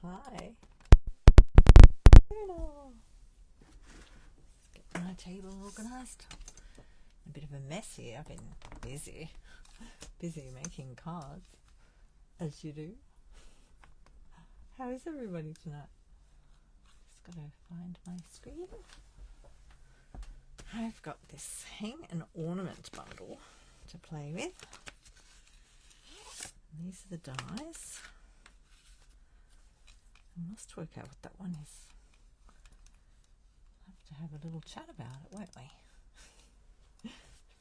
Hi. Fiona. Let's get my table organised. A bit of a mess here. I've been busy making cards, as you do. How is everybody tonight? Just got to find my screen. I've got this Hang an Ornament bundle to play with. And these are the dies. I must work out what that one is. We'll have to have a little chat about it, won't we?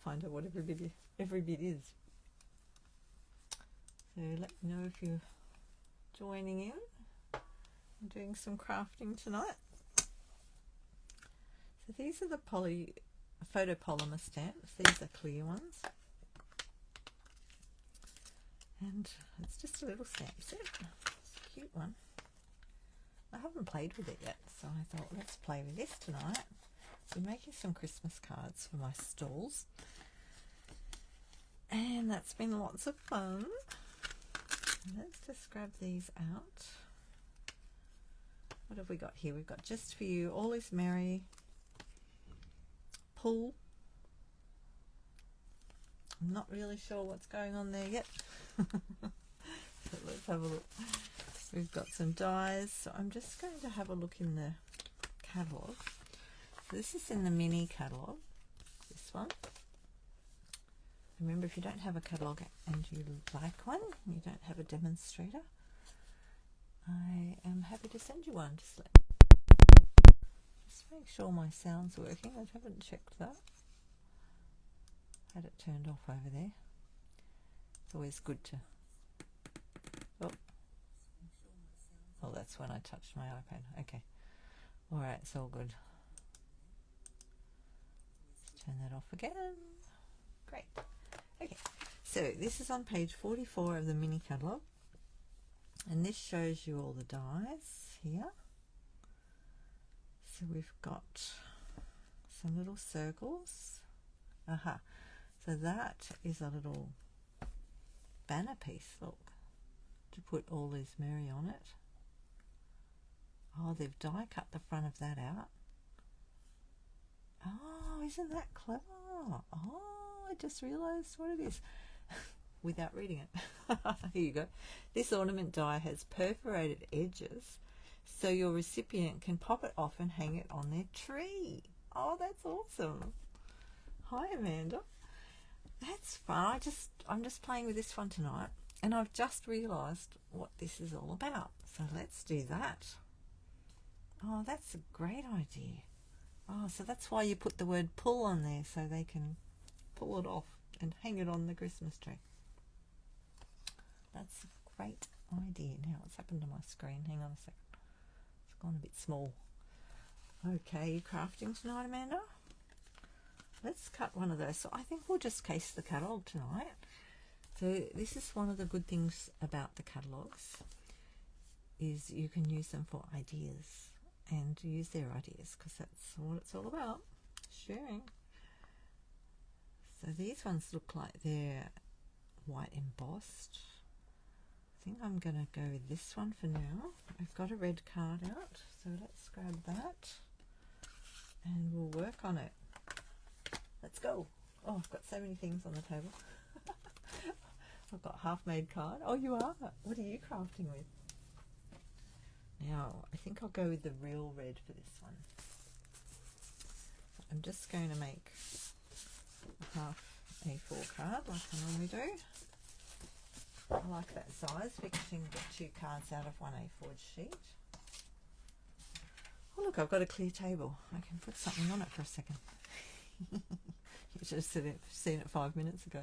Find out what every bit is. So let me know if you're joining in. I'm doing some crafting tonight. So these are the photopolymer stamps. These are clear ones. And it's just a little stamp set. It's a cute one. I haven't played with it yet, so I thought let's play with this tonight. So I'm making some Christmas cards for my stalls. And that's been lots of fun. Let's just grab these out. What have we got here? We've got Just For You, All Is Merry, Pull. I'm not really sure what's going on there yet. So let's have a look. We've got some dies. So I'm just going to have a look in the catalogue. So this is in the mini catalogue, this one. Remember, if you don't have a catalogue and you like one, you don't have a demonstrator, I am happy to send you one. Just make sure my sound's working. I haven't checked that. Had it turned off over there. It's always good to... Oh, that's when I touched my iPad. Okay. Alright, it's all good. Let's turn that off again. Great. Okay, so this is on page 44 of the mini catalogue. And this shows you all the dies here. So we've got some little circles. Aha. So that is a little banner piece, look, to put All Is Merry on it. Oh, they've die cut the front of that out. Oh, isn't that clever? Oh, I just realised what it is without reading it. Here you go. This ornament die has perforated edges, so your recipient can pop it off and hang it on their tree. Oh, that's awesome. Hi, Amanda. That's fun. I'm just playing with this one tonight, and I've just realised what this is all about. So let's do that. Oh, that's a great idea. Oh, so that's why you put the word pull on there, so they can pull it off and hang it on the Christmas tree. That's a great idea. Now, what's happened to my screen? Hang on a second. It's gone a bit small. Okay, you crafting tonight, Amanda? Let's cut one of those. So I think we'll just case the catalogue tonight. So this is one of the good things about the catalogues, is you can use them for ideas and use their ideas, because that's what it's all about, sharing. So these ones look like they're white embossed. I think I'm going to go with this one for now. I've got a red card out, so let's grab that and we'll work on it. Let's go. Oh, I've got so many things on the table. I've got half-made card. Oh, you are? What are you crafting with? Now, I think I'll go with the real red for this one. So I'm just going to make a half A4 card like I normally do. I like that size because you can get 2 cards out of one A4 sheet. Oh, look, I've got a clear table. I can put something on it for a second. You should have seen it 5 minutes ago.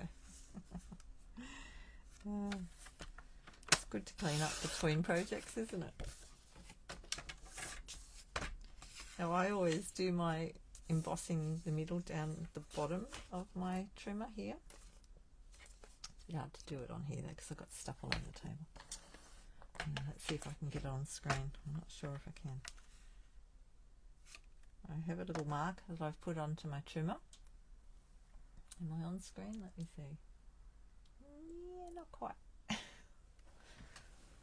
It's good to clean up between projects, isn't it? Now, I always do my embossing the middle down the bottom of my trimmer here. It's a bit hard to do it on here though, because I've got stuff all over the table. Let's see if I can get it on screen. I'm not sure if I can. I have a little mark that I've put onto my trimmer. Am I on screen? Let me see. Yeah, not quite.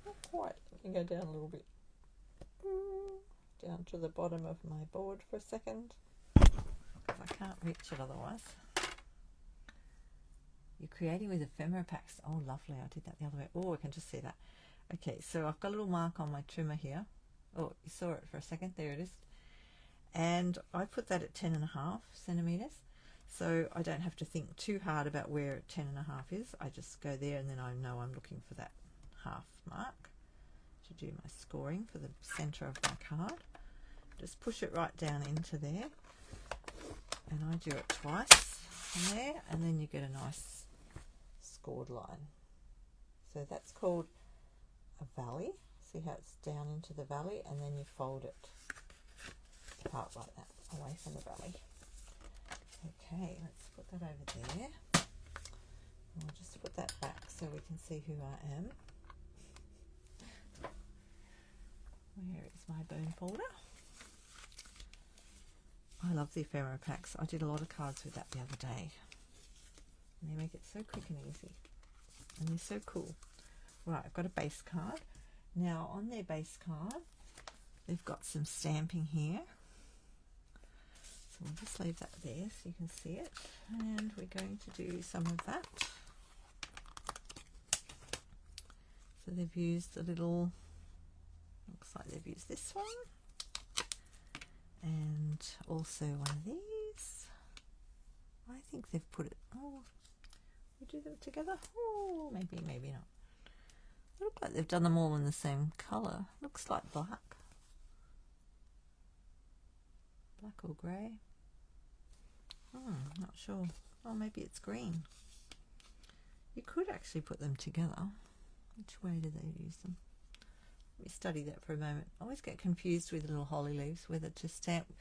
Not quite. Let me go down a little bit. down to the bottom of my board for a second. I can't reach it otherwise. You're creating with ephemera packs. Oh, lovely. I did that the other way. Oh, I can just see that. Okay, so I've got a little mark on my trimmer here. Oh, you saw it for a second. There it is. And I put that at 10.5 centimeters. So I don't have to think too hard about where 10.5 is. I just go there and then I know I'm looking for that half mark to do my scoring for the center of my card. Just push it right down into there. And I do it twice in there, and then you get a nice scored line. So that's called a valley. See how it's down into the valley, and then you fold it apart like that, away from the valley. Okay, let's put that over there. I'll just put that back so we can see who I am. Where is my bone folder? I love the ephemera packs. I did a lot of cards with that the other day. And they make it so quick and easy. And they're so cool. Right, I've got a base card. Now on their base card, they've got some stamping here. So we'll just leave that there so you can see it. And we're going to do some of that. So they've used a little, looks like they've used this one. And also one of these. I think they've put it, oh, we do them together? Oh, maybe, maybe not. They look like they've done them all in the same colour. Looks like black. Black or grey. Not sure. Oh, maybe it's green. You could actually put them together. Which way do they use them? Let me study that for a moment. I always get confused with little holly leaves, whether to stamp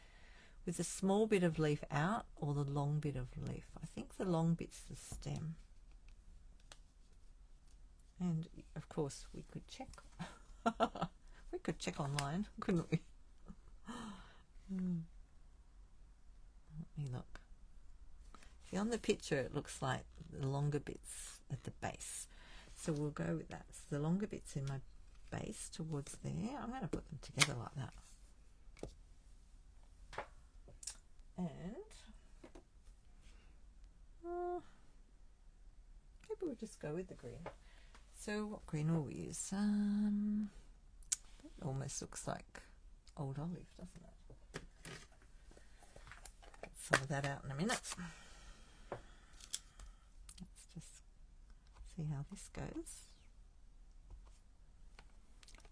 with a small bit of leaf out or the long bit of leaf. I think the long bit's the stem. And of course we could check. We could check online, couldn't we? Let me look. See, on the picture it looks like the longer bits at the base. So we'll go with that. So the longer bits in my base towards there. I'm going to put them together like that. And maybe we'll just go with the green. So what green will we use? It almost looks like old olive, doesn't it? Get some of that out in a minute. Let's just see how this goes.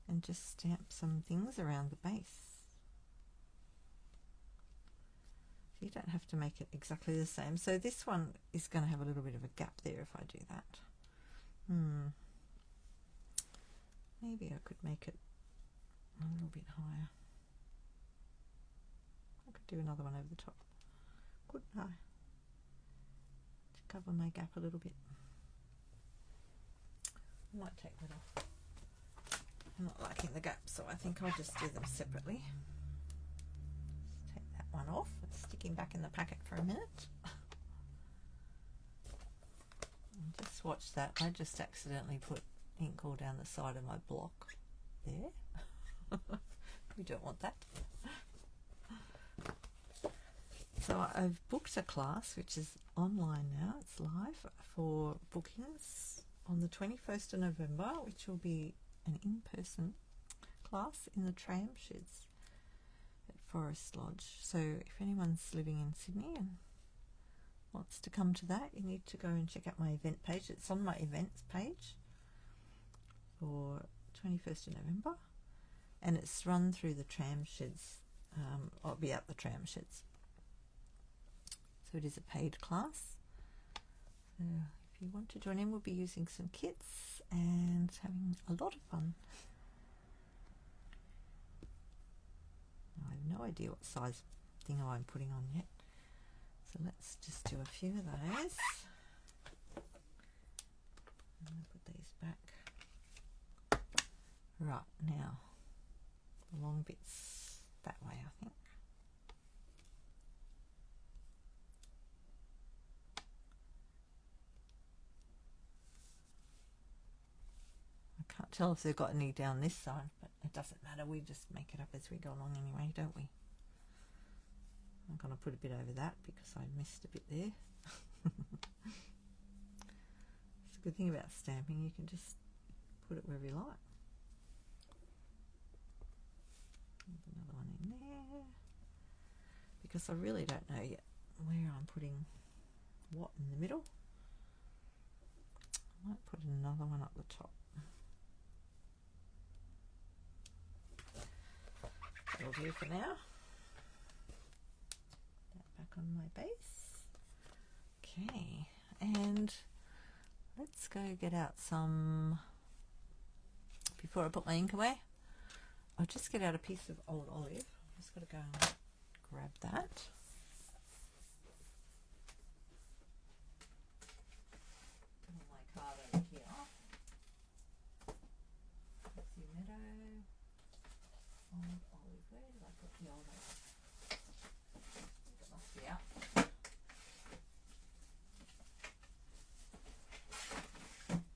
And just stamp some things around the base. So you don't have to make it exactly the same. So this one is going to have a little bit of a gap there if I do that. Maybe I could make it a little bit higher. I could do another one over the top. Couldn't I? To cover my gap a little bit. I might take that off. I'm not liking the gap, so I think I'll just do them separately. Just take that one off. It's sticking back in the packet for a minute. And just watch that. I just accidentally put ink all down the side of my block there. We don't want that. So I've booked a class which is online now. It's live for bookings on the 21st of November, which will be an in-person class in the tram sheds at Forest Lodge. So if anyone's living in Sydney and wants to come to that, you need to go and check out my event page. It's on my events page for 21st of November, and it's run through the tram sheds. I'll be at the tram sheds. So it is a paid class. So if you want to join in, we'll be using some kits and having a lot of fun. I have no idea what size thing I'm putting on yet. So let's just do a few of those. I'm going to put these back. Right, now the long bits that way, I think. Can't tell if they've got any down this side, but it doesn't matter. We just make it up as we go along anyway, don't we? I'm going to put a bit over that because I missed a bit there. It's a good thing about stamping, you can just put it wherever you like. Another one in there, because I really don't know yet where I'm putting what in the middle. I might put another one up the top. That'll do for now. That back on my base. Okay, and let's go get out some, before I put my ink away, I'll just get out a piece of old olive. I've just got to go and grab that. Put my card over here. Pixie Meadow. Old olive. Where did I put the old olive? I think it must be out.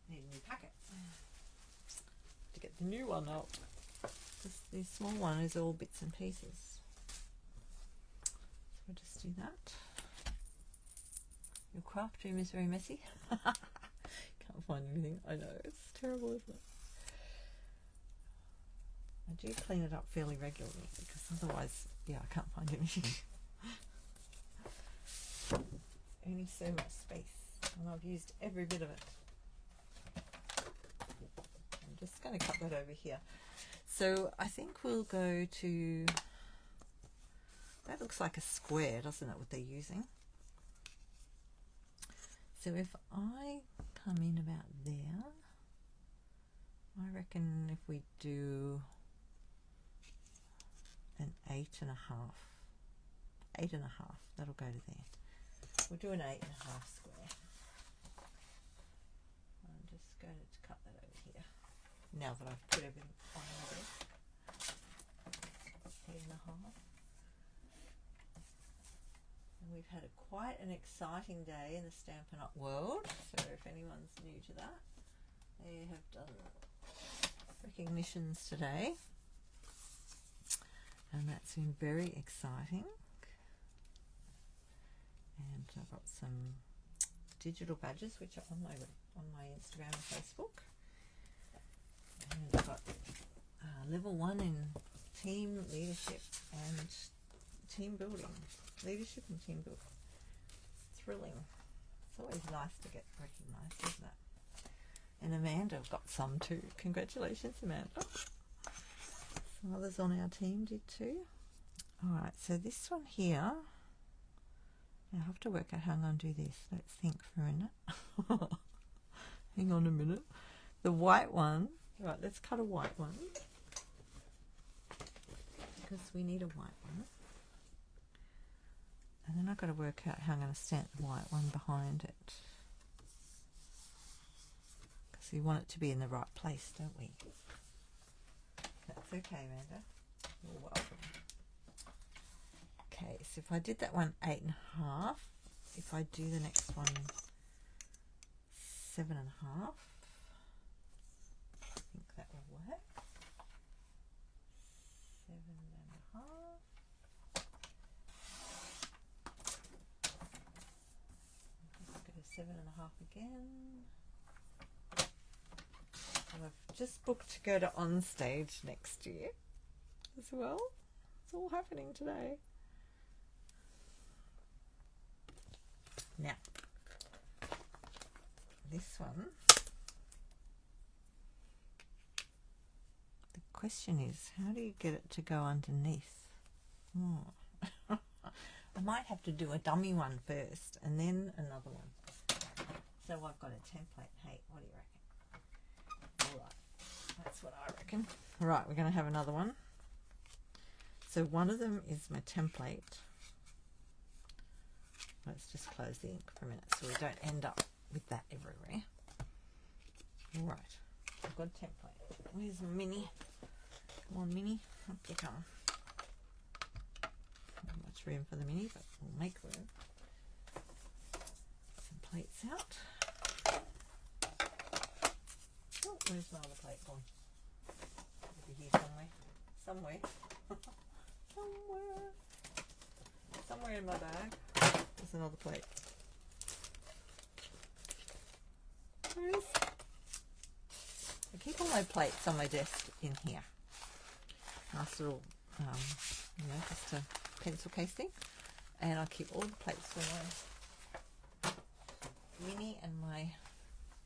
Need a new packet to get the new one out. The small one is all bits and pieces. So we'll just do that. Your craft room is very messy. Can't find anything. I know, it's terrible, isn't it? I do clean it up fairly regularly because otherwise, yeah, I can't find anything. Only so much space, and I've used every bit of it. I'm just going to cut that over here. So I think we'll go to, that looks like a square, doesn't it, what they're using? So if I come in about there, I reckon if we do an 8.5, that'll go to there. We'll do an 8.5 square. I'm just going to cut that over here. Now that I've put everything on my desk. 8.5. And we've had quite an exciting day in the Stampin' Up world. So if anyone's new to that, they have done recognitions today. And that's been very exciting. And I've got some digital badges which are on my Instagram and Facebook. And I've got level 1 in team leadership and team building. Leadership and team building. It's thrilling. It's always nice to get recognised, isn't it? And Amanda got some too. Congratulations, Amanda. Some others on our team did too. Alright, so this one here, I have to work out how I'm going to do this. Let's think for a minute. Hang on a minute. The white one, right, let's cut a white one. Because we need a white one. And then I've got to work out how I'm going to stamp the white one behind it. Because we want it to be in the right place, don't we? That's okay, Amanda. You're welcome. Okay, so if I did that one 8.5, if I do the next one 7.5, I think that will work. 7.5. Let's go 7.5 again. And I've just booked to go to On Stage next year as well. It's all happening today. Now, this one, the question is, how do you get it to go underneath? Oh. I might have to do a dummy one first and then another one. So I've got a template. Hey, what do you reckon? Alright, that's what I reckon. Right, we're going to have another one. So one of them is my template. Let's just close the ink for a minute so we don't end up with that everywhere. Right, I've got a template. Where's Minnie? Come on, Minnie, up you come. Not much room for the Minnie, but we'll make room. Some plates out. Oh. Where's my other plate gone? Maybe here somewhere. Somewhere. Somewhere in my bag. There's another plate. Where is? I keep all my plates on my desk in here. Nice little, just a pencil case thing. And I keep all the plates for my mini and my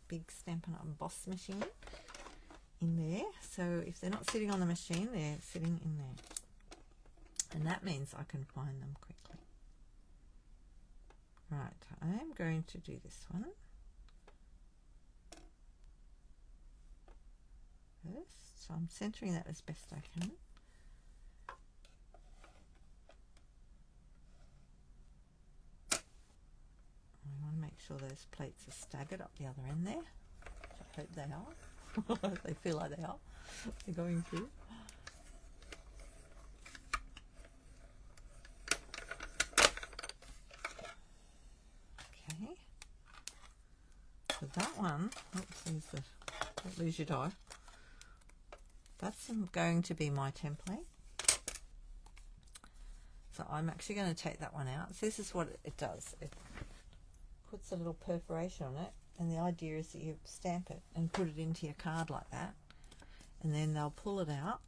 big Stampin' Up emboss machine in there. So if they're not sitting on the machine, they're sitting in there. And that means I can find them quickly. Right, I am going to do this one first. So I'm centering that as best I can. I want to make sure those plates are staggered up the other end there, which I hope they are. They feel like they are. They're going through. Okay. So that one, oops, there's the, don't lose your die. That's going to be my template. So I'm actually going to take that one out. So this is what it does. It puts a little perforation on it, and the idea is that you stamp it and put it into your card like that, and then they'll pull it out,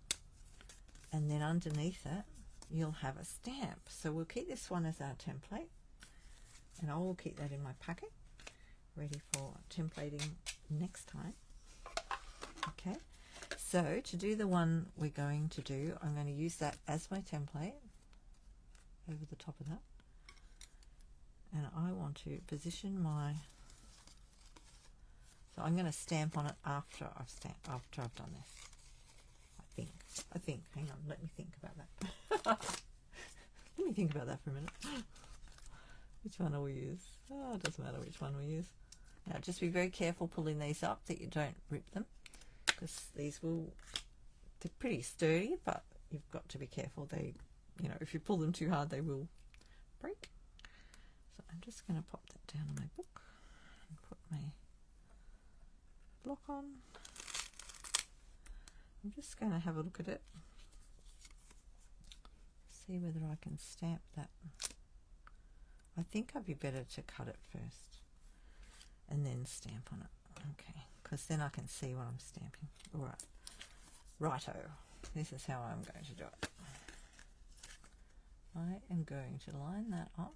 and then underneath it you'll have a stamp. So we'll keep this one as our template, and I will keep that in my packet ready for templating next time. Okay, so to do the one we're going to do, I'm going to use that as my template over the top of that. And I want to position my, so I'm going to stamp on it after I've done this. I think, hang on, let me think about that. Let me think about that for a minute. Which one will we use? Oh, it doesn't matter which one we use. Now just be very careful pulling these up that you don't rip them, because these they're pretty sturdy, but you've got to be careful. They, if you pull them too hard, they will break. So I'm just going to pop that down on my book and put my block on. I'm just going to have a look at it, see whether I can stamp that. I think I'd be better to cut it first and then stamp on it. Okay, because then I can see what I'm stamping. All right, righto. This is how I'm going to do it. I am going to line that up.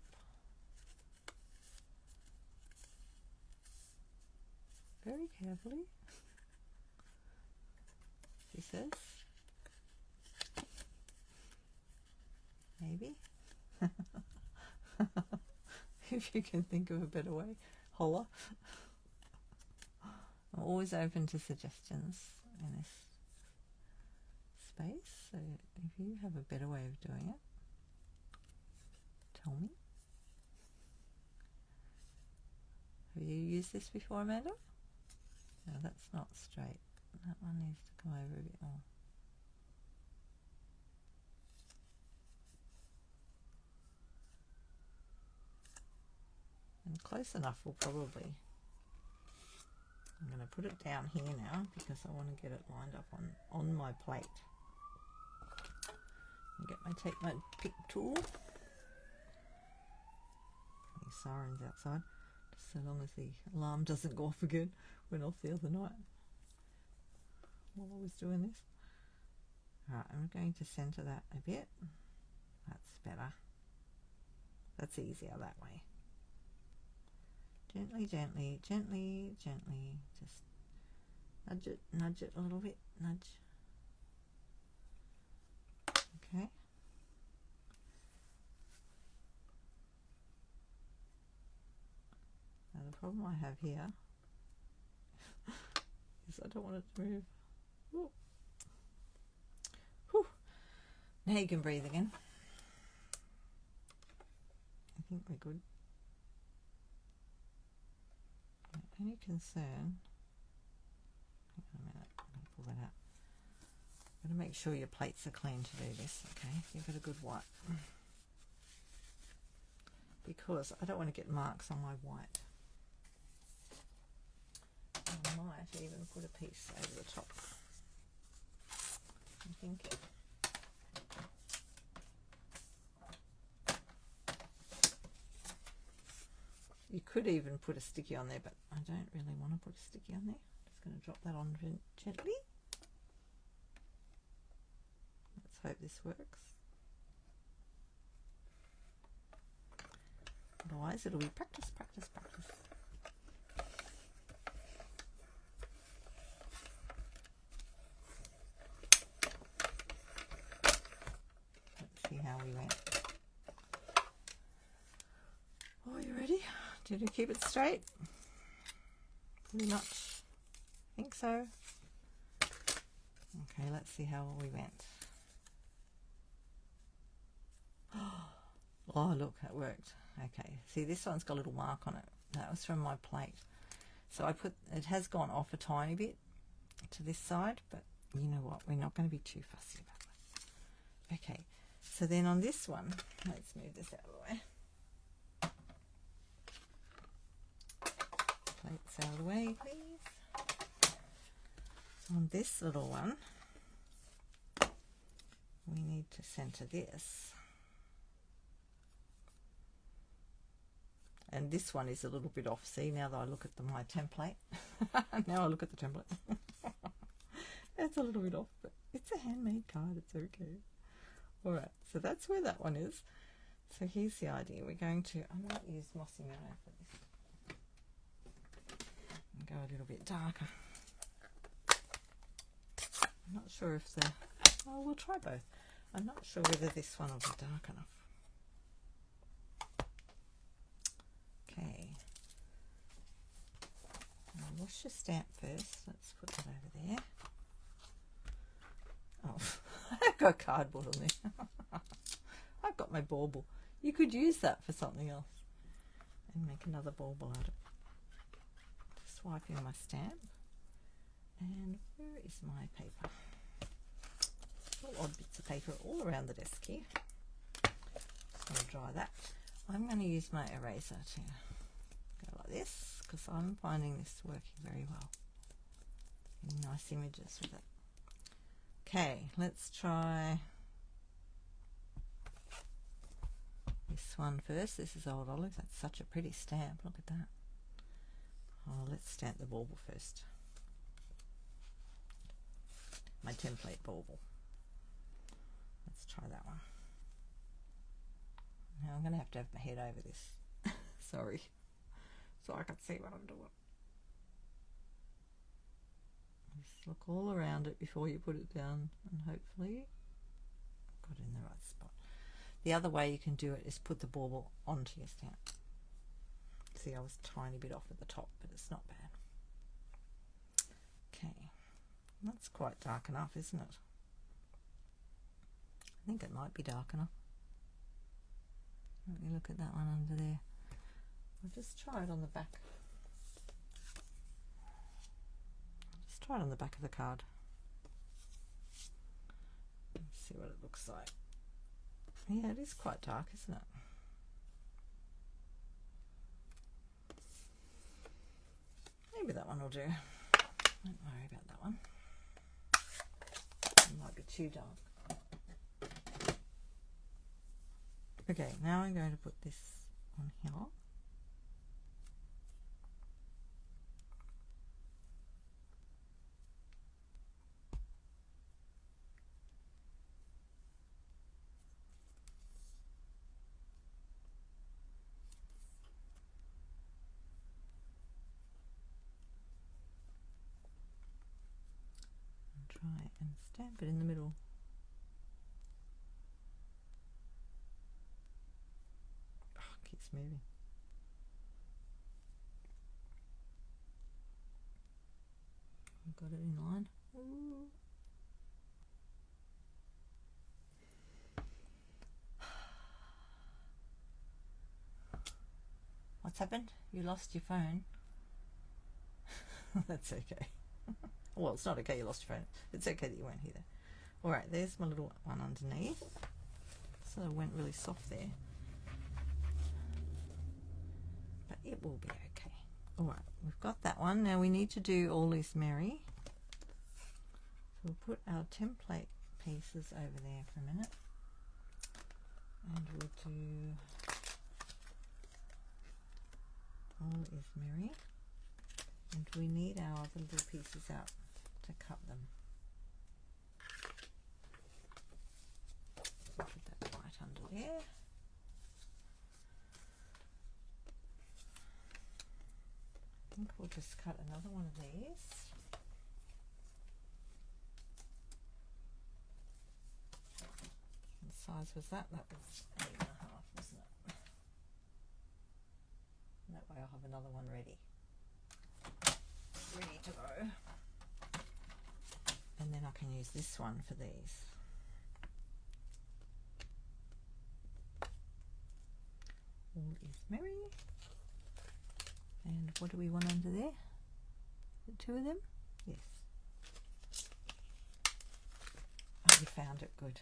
Very carefully. She says. Maybe. If you can think of a better way, holla. I'm always open to suggestions in this space, so if you have a better way of doing it, tell me. Have you used this before, Amanda? No, that's not straight. That one needs to come over a bit more. And close enough will probably, I'm going to put it down here now because I want to get it lined up on my plate. Take my pick tool. The sirens outside, just so long as the alarm doesn't go off again. Went off the other night while I was doing this. Alright, I'm going to centre that a bit. That's better. That's easier that way. Gently, gently, gently, gently. Just nudge it a little bit. Nudge. Okay. Now the problem I have here is I don't want it to move. Ooh. Whew. Now you can breathe again. I think we're good. Any concern? Hang on a minute, I'm going to pull that out. Got to make sure your plates are clean to do this, okay? Give it a good wipe. Because I don't want to get marks on my white. On my might even put a piece over the top. I'm thinking. You could even put a sticky on there, but I don't really want to put a sticky on there. Just going to drop that on gently. Let's hope this works. Otherwise, it'll be practice, practice, practice. Let's see how we went. Are you ready? Did you keep it straight? Pretty much. I think so. Okay, let's see how we went. Oh, look, that worked. Okay, see, this one's got a little mark on it. That was from my plate. So it has gone off a tiny bit to this side, but you know what? We're not going to be too fussy about that. Okay, so then on this one, let's move this out of the way. Plates out of the way, please. So on this little one, we need to center this. And this one is a little bit off. See, now that I look at my template. Now I look at the template. It's a little bit off, but it's a handmade card. It's okay. All right, so that's where that one is. So here's the idea. We're going to, I might use Mossy Meadow for this. And go a little bit darker. I'm not sure if well, we'll try both. I'm not sure whether this one will be dark enough. Okay, now wash your stamp first. Let's put that over there. Oh, I've got cardboard on there. I've got my bauble. You could use that for something else and make another bauble out of it. Just wipe in my stamp. And where is my paper? Little odd bits of paper all around the desk here. Just going to dry that. I'm going to use my eraser to go like this because I'm finding this working very well. Getting nice images with it. Okay, let's try this one first. This is Old Olive. That's such a pretty stamp. Look at that. Oh, let's stamp the bauble first. My template bauble. Let's try that one. Now I'm going to have my head over this. Sorry. So I can see what I'm doing. Just look all around it before you put it down, and hopefully I've got it in the right spot. The other way you can do it is put the bauble onto your stamp. See, I was a tiny bit off at the top, but it's not bad. Okay, that's quite dark enough, isn't it? I think it might be dark enough. Let me look at that one under there. I'll just try it on the back. Just try it on the back of the card. Let's see what it looks like. Yeah, it is quite dark, isn't it? Maybe that one will do. Don't worry about that one. It might be too dark. Okay, now I'm going to put this on here. And try and stamp it in the middle. Keeps moving. I've got it in line. Ooh. What's happened? You lost your phone. That's okay. Well, it's not okay you lost your phone. It's okay that you weren't here. Alright, there's my little one underneath. So it went really soft there. But it will be okay. All right, we've got that one. Now we need to do All Is Merry. So we'll put our template pieces over there for a minute. And we'll do All Is Merry. And we need our other little pieces out to cut them. Put that right under there. I think we'll just cut another one of these. What size was that? That was 8.5, wasn't it? And that way I'll have another one ready to go. And then I can use this one for these. All Is Merry. And what do we want under there? The two of them? Yes. Oh, you found it. Good.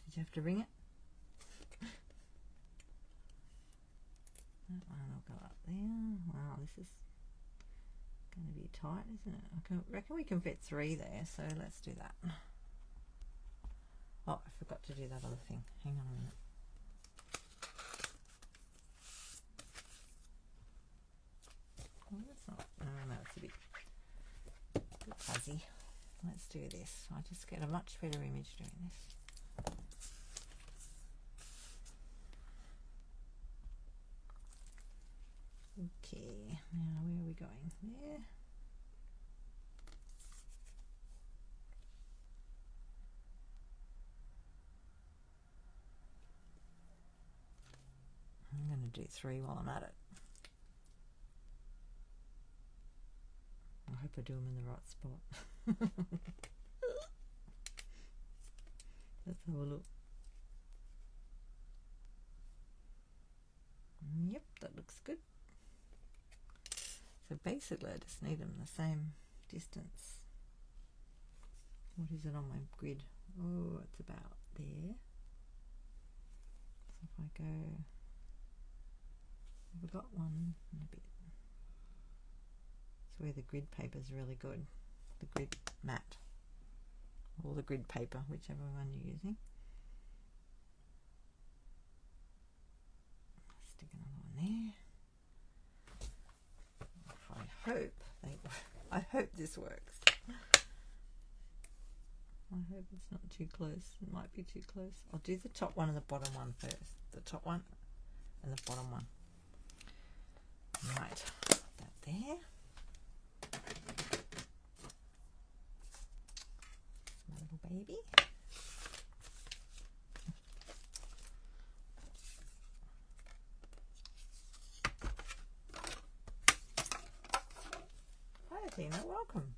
Did you have to ring it? That one will go up there. Wow, this is going to be tight, isn't it? I reckon we can fit 3 there, so let's do that. Oh, I forgot to do that other thing. Hang on a minute. Oh, that's not, no, it's a bit fuzzy. Let's do this. I just get a much better image doing this. Okay, now where are we going? There. I'm going to do 3 while I'm at it. I hope I do them in the right spot. Let's have a look. Yep, that looks good. So basically I just need them the same distance. What is it on my grid? Oh, it's about there. So if I go, I've got one in a bit. It's where the grid paper is really good. The grid mat. Or the grid paper, whichever one you're using. Stick another one there. I hope this works. I hope it's not too close. It might be too close. I'll do the top one and the bottom one first. The top one and the bottom one. Right, put that there. My little baby. Hi Tina, welcome.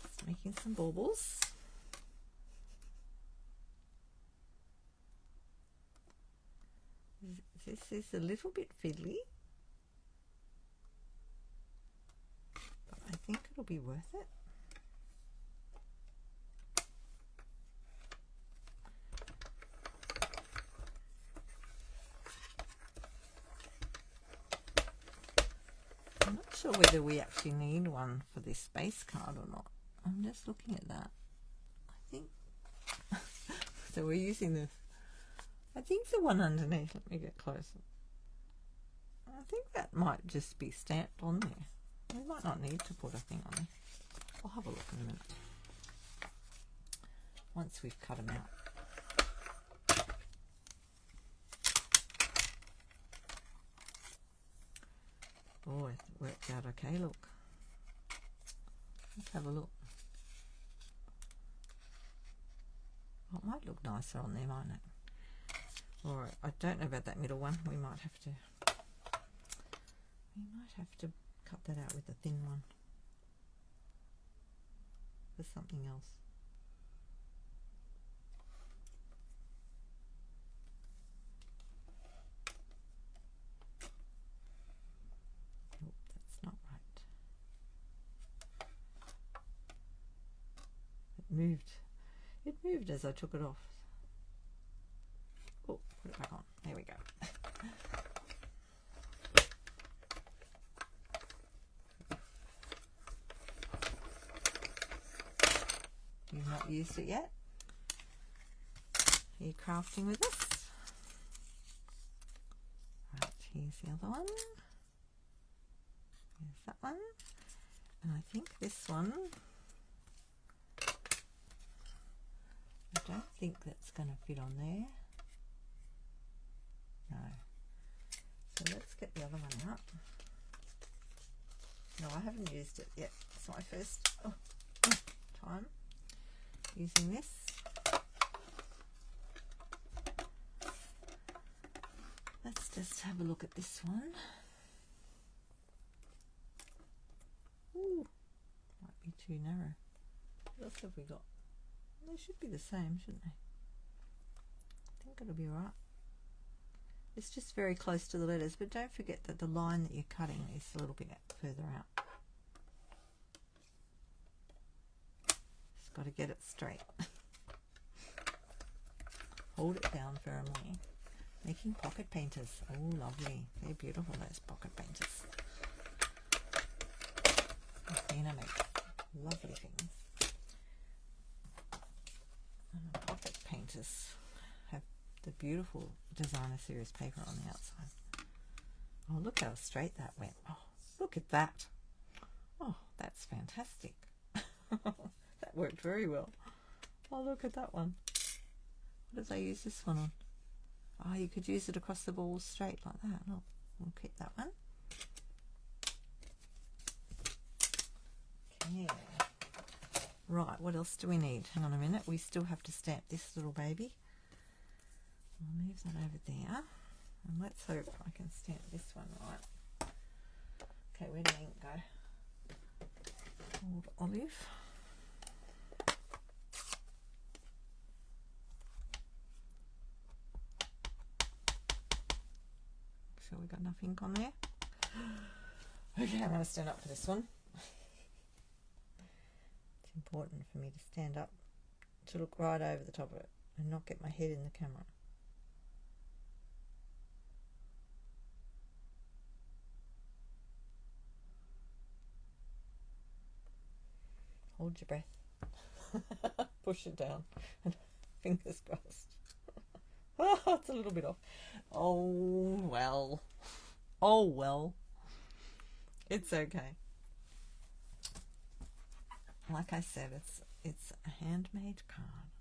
Just making some baubles. This is a little bit fiddly, but I think it'll be worth it. I'm not sure whether we actually need one for this space card or not. I'm just looking at that. I think so. We're using this. I think the one underneath, let me get closer. I think that might just be stamped on there. We might not need to put a thing on there. I'll have a look in a minute. Once we've cut them out. Oh, it worked out okay, look. Let's have a look. Oh, it might look nicer on there, mightn't it? Alright, I don't know about that middle one. We might have to cut that out with a thin one for something else. Oh, that's not right. It moved. It moved as I took it off. Oh, put it back on. There we go. you've not used it yet, are you crafting with us? Right, here's the other one. Here's that one. And I think this one, I don't think that's going to fit on there. No. So let's get the other one out. No, I haven't used it yet. It's my first time using this. Let's just have a look at this one. Ooh, might be too narrow. What else have we got? They should be the same, shouldn't they? I think it'll be right. It's just very close to the letters, but don't forget that the line that you're cutting is a little bit further out. Just got to get it straight. Hold it down firmly. Making pocket painters. Oh, lovely. They're beautiful, those pocket painters. Fiona makes lovely things. And the pocket painters have the beautiful designer series paper on the outside. Oh, look how straight that went. Oh, look at that. Oh, that's fantastic. That worked very well. Oh, look at that one. What did they use this one on? Oh, you could use it across the balls straight like that. Look, we'll keep that one. Okay. Right, what else do we need? Hang on a minute. We still have to stamp this little baby. I'll move that over there. And let's hope I can stamp this one right. Okay, where did the ink go? Old olive. So we got enough ink on there. Okay, I'm going to stand up for this one. It's important for me to stand up to look right over the top of it and not get my head in the camera. Hold your breath. Push it down. And fingers crossed. Oh, it's a little bit off. Oh, well. Oh, well. It's okay. Like I said, it's a handmade card.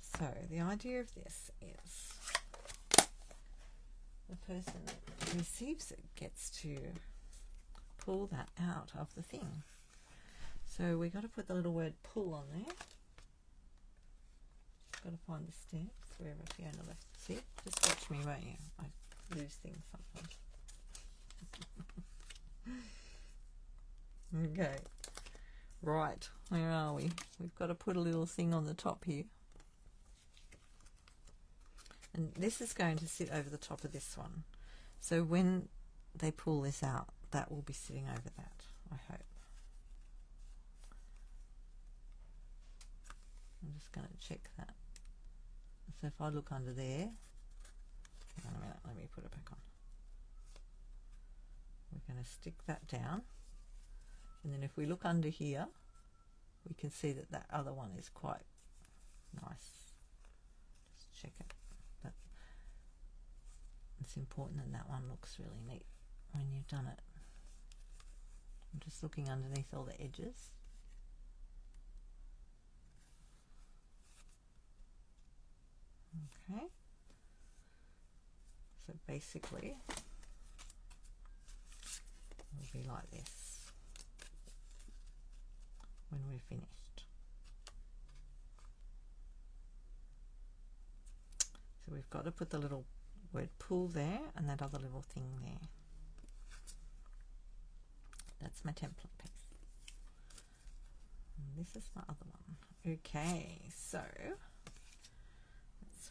So the idea of this is the person who receives it gets to pull that out of the thing. So we got to put the little word pull on there. Got to find the stamps wherever Fiona left. See, just watch me, won't you? I lose things sometimes. Okay, right, where are we? We've got to put a little thing on the top here, and this is going to sit over the top of this one, so when they pull this out, that will be sitting over that, I hope. I'm just going to check that. So if I look under there, hang on a minute, let me put it back on. We're going to stick that down, and then if we look under here, we can see that that other one is quite nice. Just check it. But it's important that that one looks really neat when you've done it. I'm just looking underneath all the edges. Okay, so basically it'll be like this when we're finished. So we've got to put the little word pull there and that other little thing there. That's my template piece. And this is my other one. Okay, so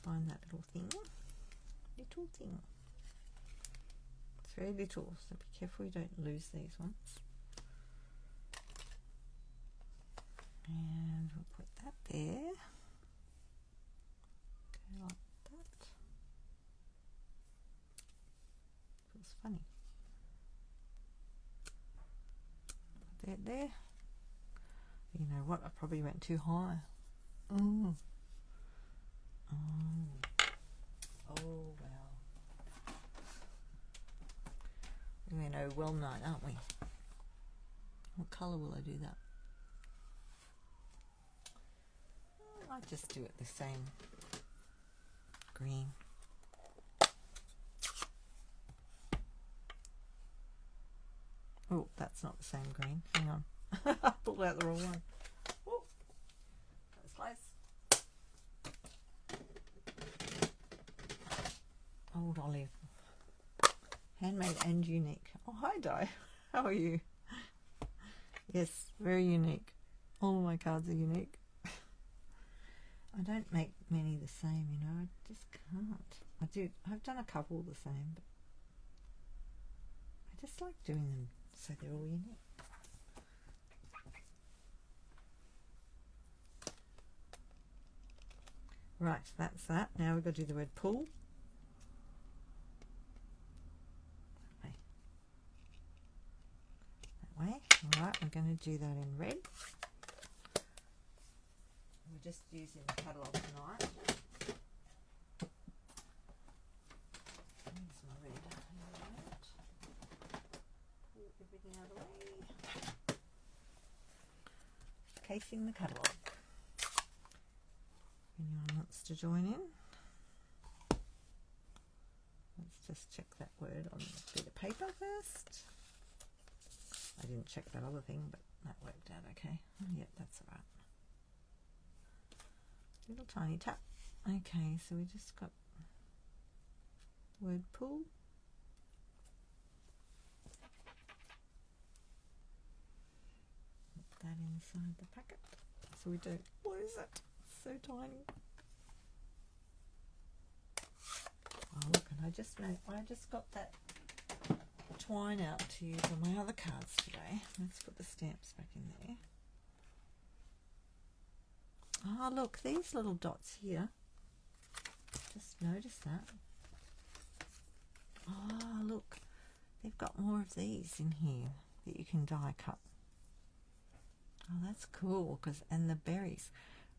find that little thing. It's very little, so be careful you don't lose these ones. And we'll put that there. Okay, like that. Feels funny. Put that there. You know what? I probably went too high. Oh. Oh, well. We know well known, aren't we? What colour will I do that? I might just do it the same green. Oh, that's not the same green. Hang on. I pulled out the wrong one. Oh, that was close. Old olive. Handmade and unique. Oh, hi, Di. How are you? Yes, very unique. All of my cards are unique. I don't make many the same, you know. I just can't. I've done a couple the same, but I just like doing them so they're all unique. Right, that's that. Now we've got to do the word pull. That way. Alright, I'm going to do that in red. We're just using the catalogue tonight. Here's my red. Pull everything out of the way. Casing the catalogue. Anyone wants to join in? Let's just check that word on a bit of paper first. I didn't check that other thing, but that worked out okay. Yep, that's all right. Little tiny tap. Okay, so we just got word pull. Put that inside the packet so we don't lose it. It's so tiny. Oh look, and I just got that twine out to use on my other cards today. Let's put the stamps back in there. Ah, look, these little dots here. Just notice that. Ah, look, they've got more of these in here that you can die cut. Oh, that's cool, and the berries.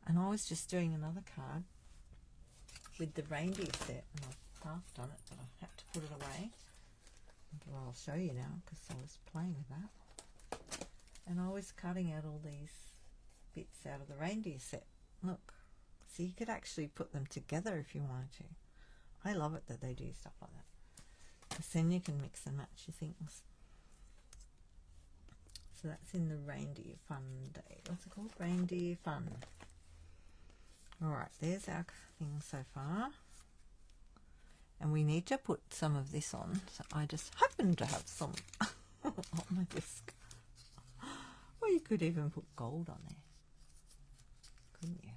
And I was just doing another card with the reindeer set, and I've half done it, but I had to put it away. Well, I'll show you now because I was playing with that. And I was cutting out all these bits out of the reindeer set. Look, so you could actually put them together if you wanted to. I love it that they do stuff like that, because then you can mix and match your things. So that's in the Reindeer Fun Day. What's it called? Reindeer Fun. Alright, there's our thing so far. And we need to put some of this on. So I just happen to have some on my disc. Or you could even put gold on there. Couldn't you?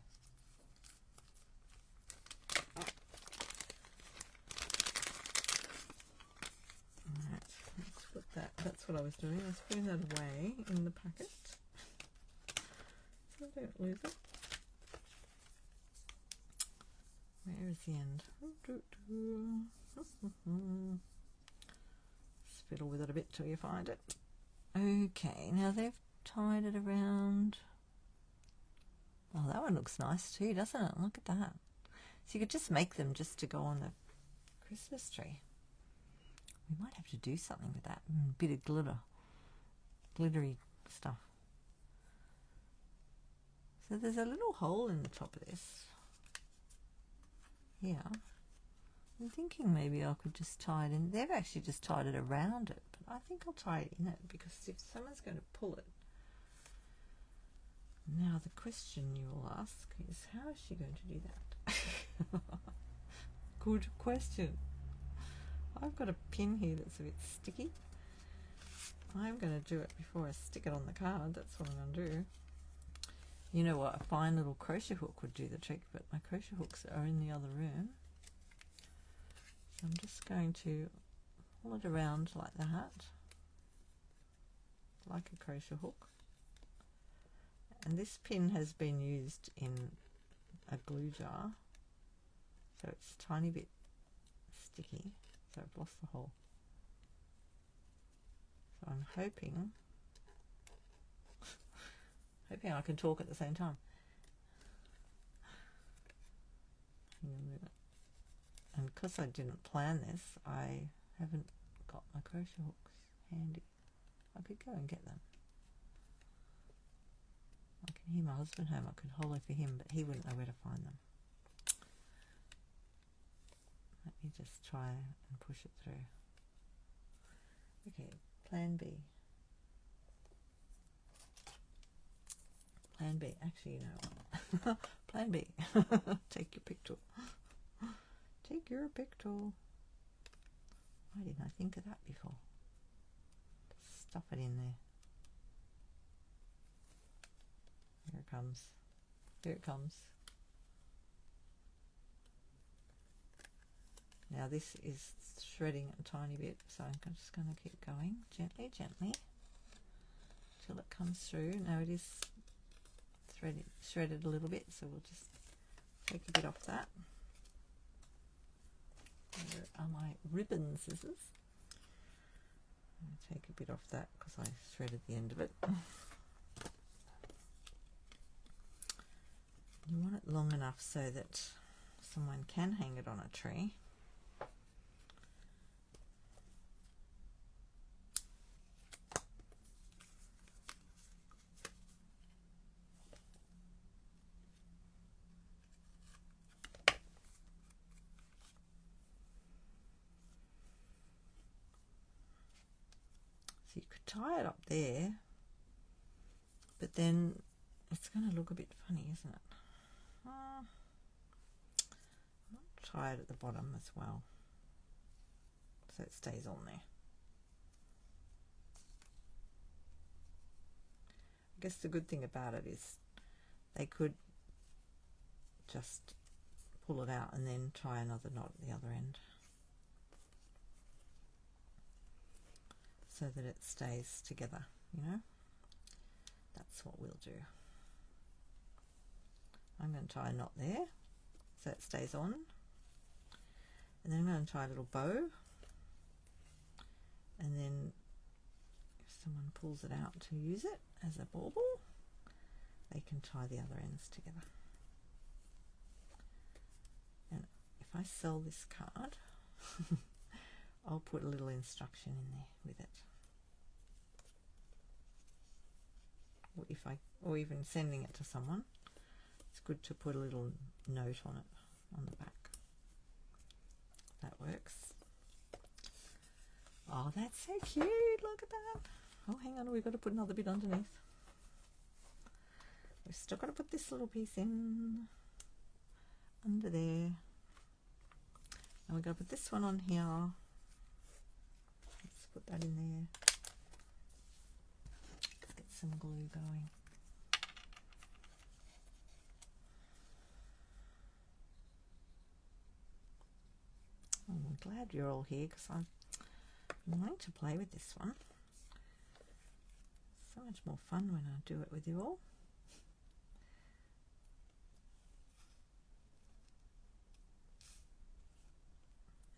Alright, let's put that. That's what I was doing. I was putting that away in the packet so I don't lose it. Where is the end? Fiddle with it a bit till you find it. Okay, now they've tied it around. Oh, that one looks nice too, doesn't it? Look at that. So you could just make them just to go on the Christmas tree. We might have to do something with that. A bit of glittery stuff. So there's a little hole in the top of this. Yeah. I'm thinking maybe I could just tie it in. They've actually just tied it around it, but I think I'll tie it in it, because if someone's going to pull it. Now the question you will ask is, how is she going to do that? Good question. I've got a pin here that's a bit sticky. I'm going to do it before I stick it on the card. That's what I'm going to do. You know what? A fine little crochet hook would do the trick, but my crochet hooks are in the other room. So I'm just going to pull it around like that, like a crochet hook. And this pin has been used in a glue jar, so it's a tiny bit sticky, so I've lost the hole. So I'm hoping Hoping I can talk at the same time. Hang on a minute. And because I didn't plan this, I haven't got my crochet hooks handy. I could go and get them. I can hear my husband home. I could holler for him, but he wouldn't know where to find them. Let me just try and push it through. Okay, plan B. Plan B. Actually, you know what? Plan B. Take your pick tool. Take your pick tool. Why didn't I think of that before? Just stuff it in there. Here it comes. Here it comes. Now this is shredding a tiny bit, so I'm just going to keep going gently, gently, till it comes through. Now it is shredded a little bit, so we'll just take a bit off that. Where are my ribbon scissors? I'll take a bit off that because I shredded the end of it. You want it long enough so that someone can hang it on a tree. So you could tie it up there, but then it's going to look a bit funny, isn't it? I'll tie it at the bottom as well, so it stays on there. I guess the good thing about it is they could just pull it out and then tie another knot at the other end, so that it stays together, you know. That's what we'll do. I'm going to tie a knot there so it stays on, and then I'm going to tie a little bow, and then if someone pulls it out to use it as a bauble, they can tie the other ends together. And if I sell this card, I'll put a little instruction in there with it. Or even sending it to someone, it's good to put a little note on it on the back. That works. Oh, that's so cute. Look at that. Oh, hang on, we've got to put another bit underneath. We've still got to put this little piece in under there. And we're going to put this one on here. Let's put that in there. Let's get some glue going. I'm glad you're all here because I'm wanting to play with this one. It's so much more fun when I do it with you all.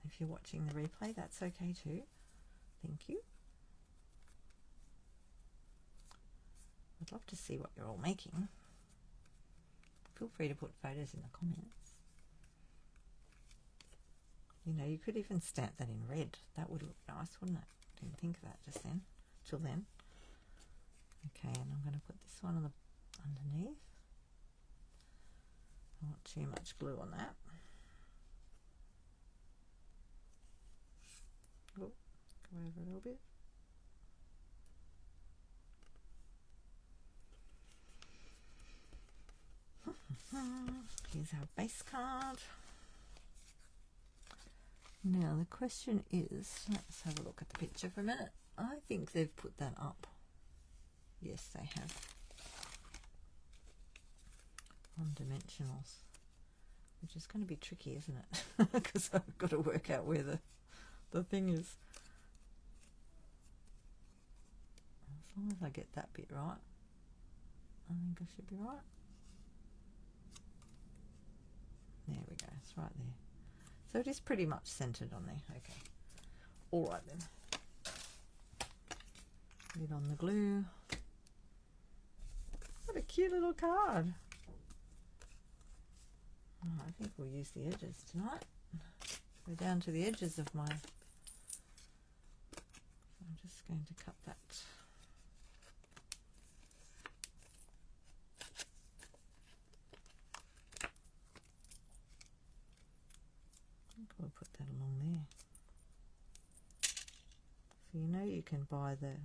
If you're watching the replay, that's okay too. Thank you. I'd love to see what you're all making. Feel free to put photos in the comments. You know, you could even stamp that in red. That would look nice, wouldn't it? Didn't think of that just then, till then. Okay, and I'm going to put this one on the underneath. I want too much glue on that. Oh, go over a little bit. Here's our base card. Now the question is, let's have a look at the picture for a minute. I think they've put that up. Yes, they have. On dimensionals, which is going to be tricky, isn't it? Because I've got to work out where the thing is. As long as I get that bit right, I think I should be right. There we go, it's right there. So it is pretty much centered on there. Okay. All right then. Put it on the glue. What a cute little card. Oh, I think we'll use the edges tonight. Go down to the edges of my... I'm just going to cut that. I think we'll put that along there. So you know you can buy the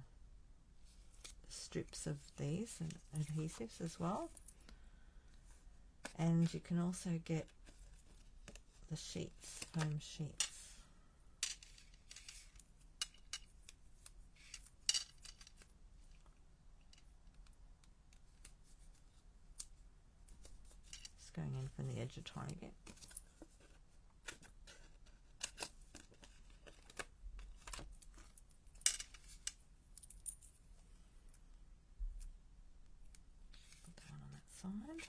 strips of these and adhesives as well. And you can also get the sheets, foam sheets. Just going in from the edge a tiny bit. Put that one on that side.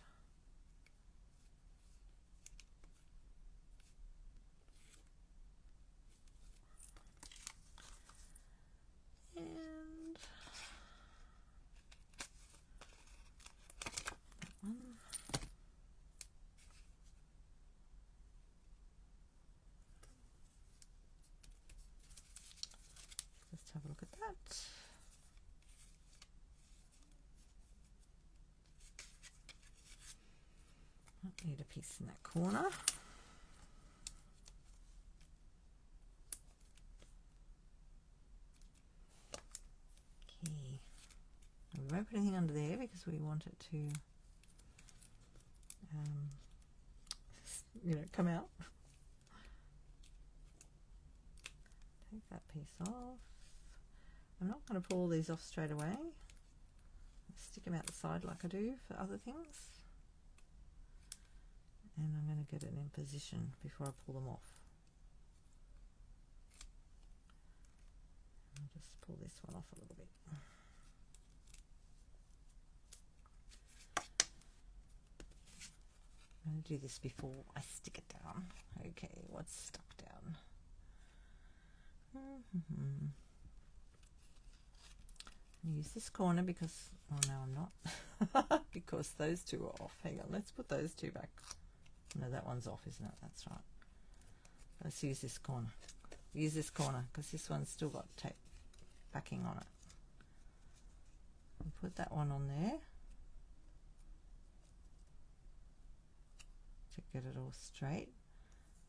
Let's have a look at that. I need a piece in that corner. Okay. We won't put anything under there because we want it to, you know, come out. Take that piece off. I'm not going to pull these off straight away. Stick them out the side like I do for other things. And I'm going to get it in position before I pull them off. I'll just pull this one off a little bit. I'm going to do this before I stick it down. Okay, what's stuck down? Use this corner because, oh no, I'm not. Because those two are off. Hang on, let's put those two back. No, that one's off, isn't it? That's right. Let's use this corner. Use this corner because this one's still got tape backing on it. And put that one on there to get it all straight.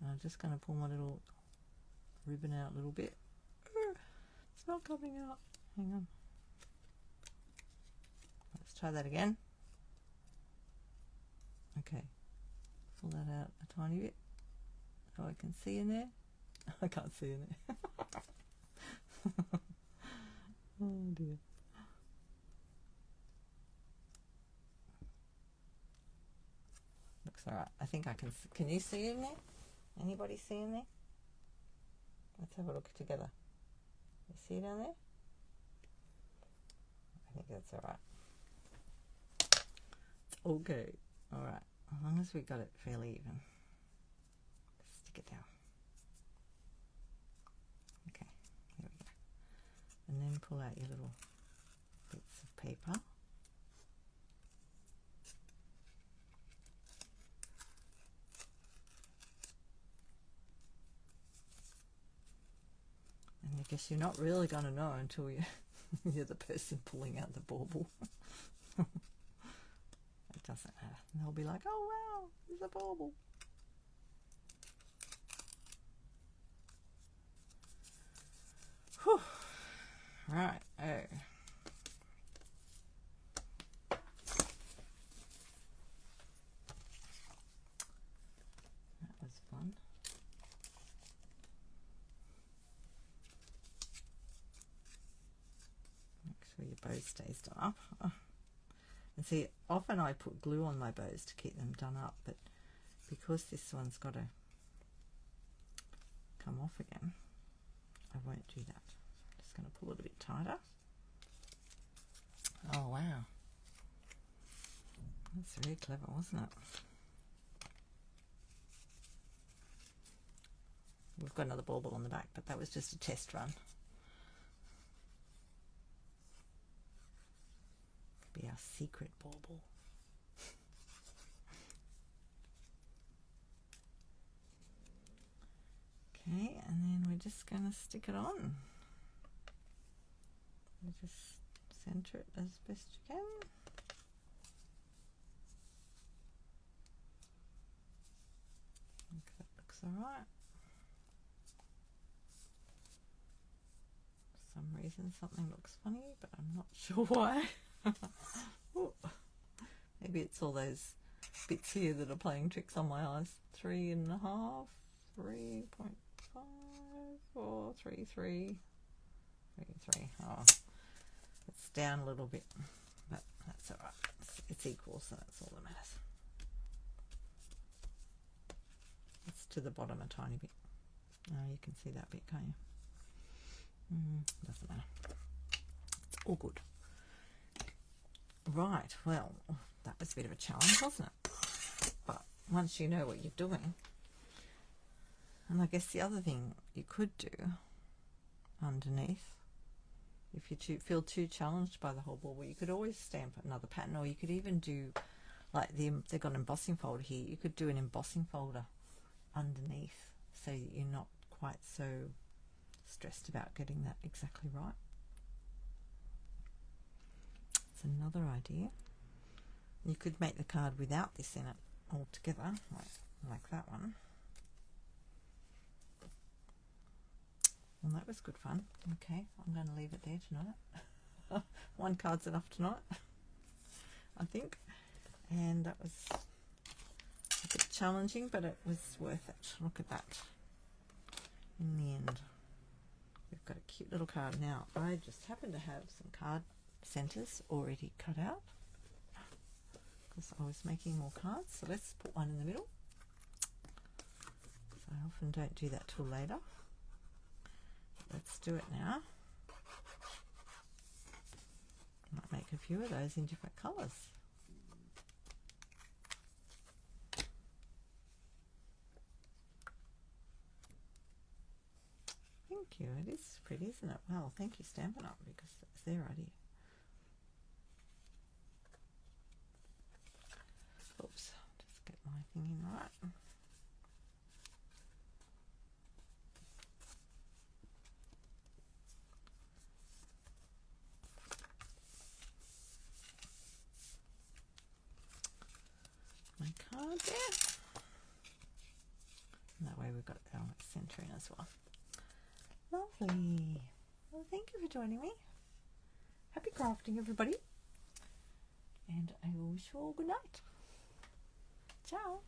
And I'm just going to pull my little ribbon out a little bit. It's not coming out. Hang on. Let's try that again. Okay. Pull that out a tiny bit so I can see in there. I can't see in there. Oh dear. Looks alright. I think I can. Can you see in there? Anybody see in there? Let's have a look together. You see down there? I think that's alright. Okay. Alright. As long as we got it fairly even. Stick it down. Okay. Here we go. And then pull out your little bits of paper. And I guess you're not really going to know until you're the person pulling out the bauble. It doesn't matter. And they'll be like, oh wow, there's a bauble. Whew. Right. Oh. That was fun. Make sure your bow stays done up. Oh. And see, often I put glue on my bows to keep them done up, but because this one's got to come off again, I won't do that. I'm just going to pull it a bit tighter. Oh wow, that's very clever, wasn't it? We've got another bauble on the back, but that was just a test run. Be our secret bauble. just going to stick it on. You just center it as best you can. Okay, that looks alright. For some reason something looks funny, but I'm not sure why. Maybe it's all those bits here that are playing tricks on my eyes. 3.5, 3.5, 4, 3, 3, 3, 3. Oh, it's down a little bit, but that's alright. It's equal, so that's all that matters. It's to the bottom a tiny bit. Oh, you can see that bit, can't you? Doesn't matter. It's all good. Right, well, that was a bit of a challenge, wasn't it? But once you know what you're doing, and I guess the other thing you could do underneath, if you feel too challenged by the whole bauble, you could always stamp another pattern, or you could even do, like they've got an embossing folder here, you could do an embossing folder underneath so that you're not quite so stressed about getting that exactly right. It's another idea. You could make the card without this in it altogether, like that one. Well, that was good fun. Okay, I'm going to leave it there tonight. One card's enough tonight, I think. And that was a bit challenging, but it was worth it. Look at that. In the end, we've got a cute little card. Now, I just happen to have some card centers already cut out because I was making more cards. So let's put one in the middle. So I often don't do that till later. Let's do it now. Might make a few of those in different colours. Thank you. It is pretty, isn't it? Well, thank you, Stampin' Up, because that's their idea. Oops, just get my thing in right. My card there. And that way we've got our centre in as well. Lovely. Well, thank you for joining me. Happy crafting, everybody. And I wish you all good night. Ciao.